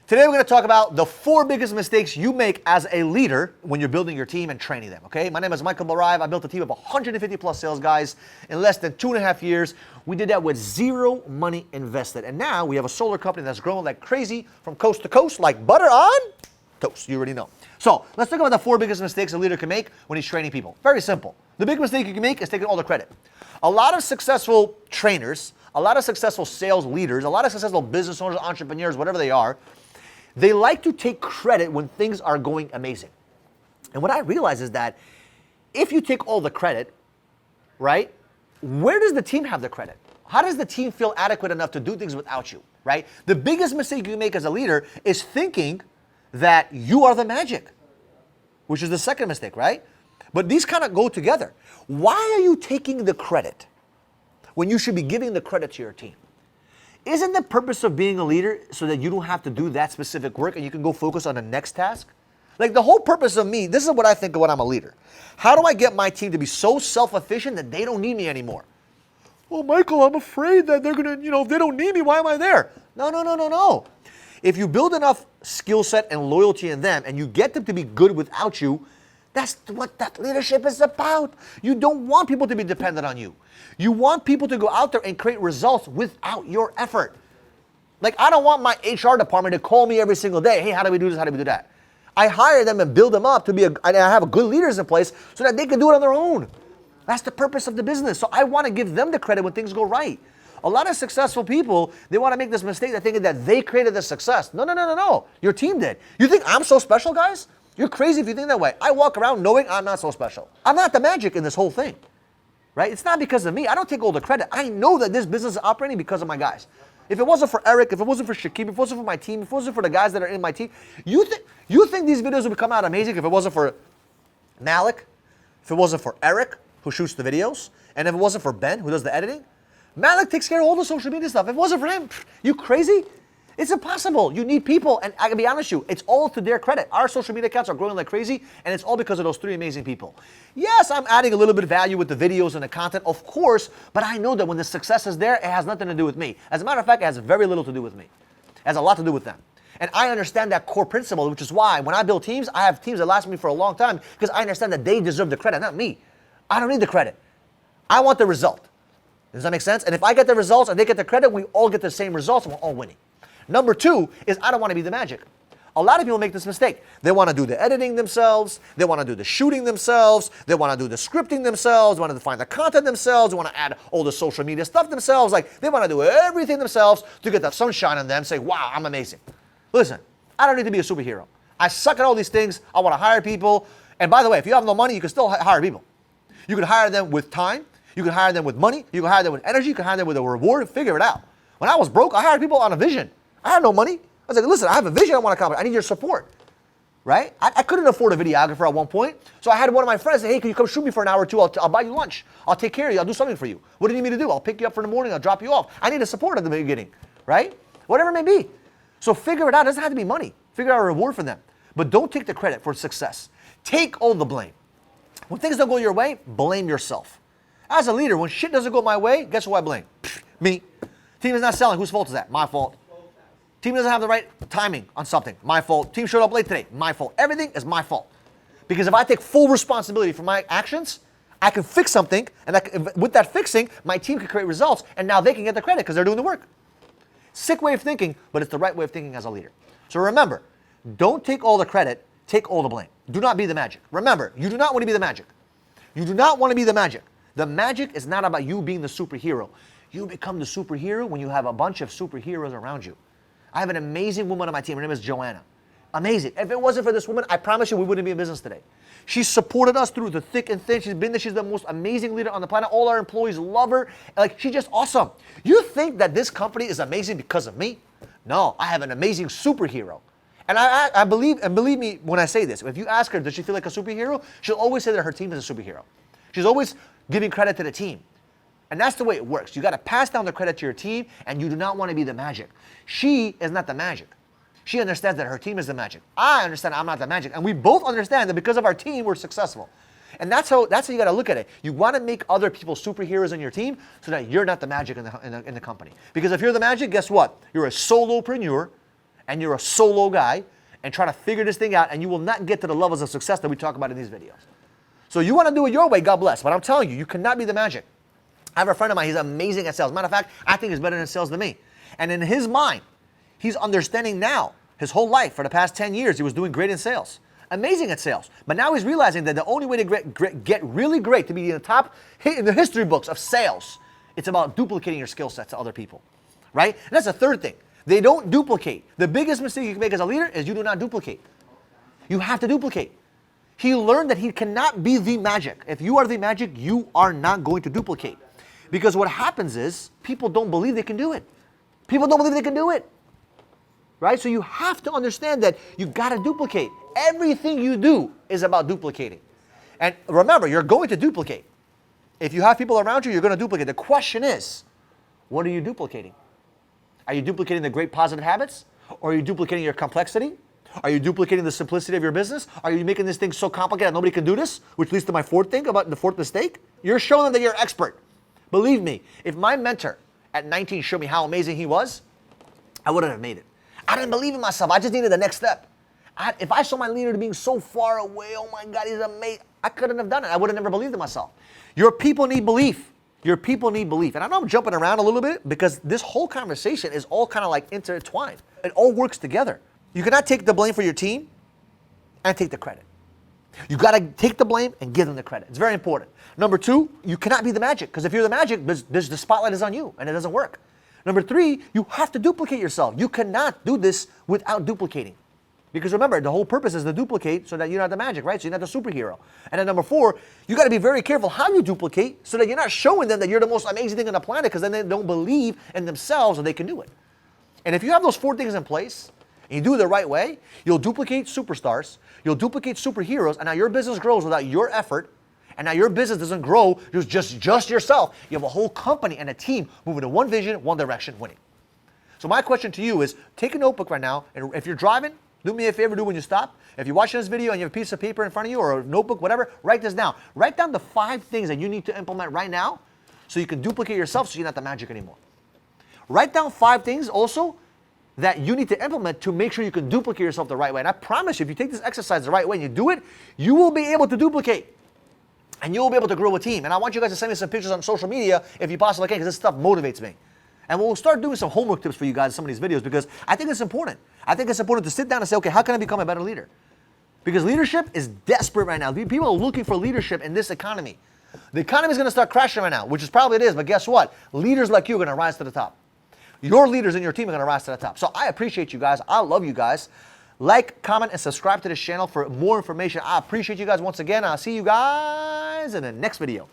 Today we're going to talk about the 4 biggest mistakes you make as a leader when you're building your team and training them, okay? My name is Michael Barayev. I built a team of 150 plus sales guys in less than 2.5 years. We did that with zero money invested. And now we have a solar company that's growing like crazy from coast to coast, like butter on toast. You already know. So let's talk about the 4 biggest mistakes a leader can make when he's training people. Very simple. The big mistake you can make is taking all the credit. A lot of successful trainers, a lot of successful sales leaders, a lot of successful business owners, entrepreneurs, whatever they are, they like to take credit when things are going amazing. And what I realize is that if you take all the credit, right, where does the team have the credit? How does the team feel adequate enough to do things without you, right? The biggest mistake you make as a leader is thinking that you are the magic, which is the second mistake, right? But these kind of go together. Why are you taking the credit when you should be giving the credit to your team? Isn't the purpose of being a leader so that you don't have to do that specific work and you can go focus on the next task? Like the whole purpose of me, this is what I think of when I'm a leader. How do I get my team to be so self-efficient that they don't need me anymore? Well, Michael, I'm afraid that they're going to, if they don't need me, why am I there? No. If you build enough skill set and loyalty in them and you get them to be good without you, that's what that leadership is about. You don't want people to be dependent on you. You want people to go out there and create results without your effort. Like, I don't want my HR department to call me every single day. Hey, how do we do this? How do we do that? I hire them and build them up to be and I have good leaders in place so that they can do it on their own. That's the purpose of the business. So I want to give them the credit when things go right. A lot of successful people, they want to make this mistake of thinking that they created the success. No. Your team did. You think I'm so special, guys? You're crazy if you think that way. I walk around knowing I'm not so special. I'm not the magic in this whole thing, right? It's not because of me. I don't take all the credit. I know that this business is operating because of my guys. If it wasn't for Eric, if it wasn't for Shakib, if it wasn't for my team, if it wasn't for the guys that are in my team, you think these videos would come out amazing if it wasn't for Malik, if it wasn't for Eric, who shoots the videos, and if it wasn't for Ben, who does the editing? Malik takes care of all the social media stuff. If it wasn't for him, you crazy? It's impossible. You need people, and I can be honest with you, it's all to their credit. Our social media accounts are growing like crazy, and it's all because of those 3 amazing people. Yes, I'm adding a little bit of value with the videos and the content, of course, but I know that when the success is there, it has nothing to do with me. As a matter of fact, it has very little to do with me. It has a lot to do with them. And I understand that core principle, which is why when I build teams, I have teams that last me for a long time because I understand that they deserve the credit, not me. I don't need the credit. I want the result. Does that make sense? And if I get the results and they get the credit, we all get the same results and we're all winning. Number 2 is I don't want to be the magic. A lot of people make this mistake. They want to do the editing themselves. They want to do the shooting themselves. They want to do the scripting themselves. They want to find the content themselves. They want to add all the social media stuff themselves. Like they want to do everything themselves to get the sunshine on them. Say, wow, I'm amazing. Listen, I don't need to be a superhero. I suck at all these things. I want to hire people. And by the way, if you have no money, you can still hire people. You can hire them with time. You can hire them with money. You can hire them with energy. You can hire them with a reward. Figure it out. When I was broke, I hired people on a vision. I had no money. I was like, listen, I have a vision I want to accomplish. I need your support, right? I couldn't afford a videographer at one point. So I had one of my friends say, hey, can you come shoot me for an hour or 2? I'll buy you lunch. I'll take care of you. I'll do something for you. What do you need me to do? I'll pick you up for the morning. I'll drop you off. I need a support at the beginning, right? Whatever it may be. So figure it out. It doesn't have to be money. Figure out a reward for them. But don't take the credit for success. Take all the blame. When things don't go your way, blame yourself. As a leader, when shit doesn't go my way, guess who I blame? Me. Team is not selling. Whose fault is that? My fault. Team doesn't have the right timing on something. My fault. Team showed up late today. My fault. Everything is my fault. Because if I take full responsibility for my actions, I can fix something, and with that fixing, my team can create results, and now they can get the credit because they're doing the work. Sick way of thinking, but it's the right way of thinking as a leader. So remember, don't take all the credit, take all the blame. Do not be the magic. Remember, you do not want to be the magic. You do not want to be the magic. The magic is not about you being the superhero. You become the superhero when you have a bunch of superheroes around you. I have an amazing woman on my team. Her name is Joanna. Amazing. If it wasn't for this woman, I promise you we wouldn't be in business today. She supported us through the thick and thin. She's been there. She's the most amazing leader on the planet. All our employees love her. Like, she's just awesome. You think that this company is amazing because of me? No, I have an amazing superhero. And I believe, and believe me when I say this, if you ask her, does she feel like a superhero? She'll always say that her team is a superhero. She's always giving credit to the team. And that's the way it works. You got to pass down the credit to your team, and you do not want to be the magic. She is not the magic. She understands that her team is the magic. I understand I'm not the magic. And we both understand that because of our team, we're successful. And that's how you got to look at it. You want to make other people superheroes in your team so that you're not the magic in the company. Because if you're the magic, guess what? You're a solopreneur, and you're a solo guy and trying to figure this thing out, and you will not get to the levels of success that we talk about in these videos. So you want to do it your way, God bless. But I'm telling you, you cannot be the magic. I have a friend of mine, he's amazing at sales. Matter of fact, I think he's better in sales than me. And in his mind, he's understanding now, his whole life, for the past 10 years, he was doing great in sales. Amazing at sales. But now he's realizing that the only way to get really great, to be in the top, in the history books of sales, it's about duplicating your skill set to other people, right? And that's the third thing. They don't duplicate. The biggest mistake you can make as a leader is you do not duplicate. You have to duplicate. He learned that he cannot be the magic. If you are the magic, you are not going to duplicate. Because what happens is people don't believe they can do it. People don't believe they can do it. Right? So you have to understand that you got to duplicate. Everything you do is about duplicating. And remember, you're going to duplicate. If you have people around you, you're going to duplicate. The question is, what are you duplicating? Are you duplicating the great positive habits? Or are you duplicating your complexity? Are you duplicating the simplicity of your business? Are you making this thing so complicated that nobody can do this? Which leads to my fourth thing about the fourth mistake. You're showing them that you're an expert. Believe me, if my mentor at 19 showed me how amazing he was, I wouldn't have made it. I didn't believe in myself. I just needed the next step. If I saw my leader being so far away, oh my God, he's amazing, I couldn't have done it. I would have never believed in myself. Your people need belief. Your people need belief. And I know I'm jumping around a little bit because this whole conversation is all kind of like intertwined. It all works together. You cannot take the blame for your team and take the credit. You got to take the blame and give them the credit. It's very important. Number two, you cannot be the magic, because if you're the magic, the spotlight is on you and it doesn't work. Number three, you have to duplicate yourself. You cannot do this without duplicating. Because remember, the whole purpose is to duplicate so that you're not the magic, right? So you're not the superhero. And then number four, you got to be very careful how you duplicate so that you're not showing them that you're the most amazing thing on the planet, because then they don't believe in themselves and they can do it. And if you have those four things in place and you do it the right way, you'll duplicate superstars, you'll duplicate superheroes, and now your business grows without your effort. And now your business doesn't grow just yourself. You have a whole company and a team moving in one vision, one direction, winning. So my question to you is, take a notebook right now, and if you're driving, do me a favor, do when you stop. If you're watching this video and you have a piece of paper in front of you or a notebook, whatever, write this down. Write down the 5 things that you need to implement right now so you can duplicate yourself so you're not the magic anymore. Write down 5 things also that you need to implement to make sure you can duplicate yourself the right way. And I promise you, if you take this exercise the right way and you do it, you will be able to duplicate. And you will be able to grow a team. And I want you guys to send me some pictures on social media if you possibly can, because this stuff motivates me. And we'll start doing some homework tips for you guys in some of these videos, because I think it's important. I think it's important to sit down and say, okay, how can I become a better leader? Because leadership is desperate right now. People are looking for leadership in this economy. The economy is going to start crashing right now, which is probably it is, but guess what? Leaders like you are going to rise to the top. Your leaders in your team are going to rise to the top. So I appreciate you guys. I love you guys. Like, comment, and subscribe to this channel for more information. I appreciate you guys once again. I'll see you guys in the next video.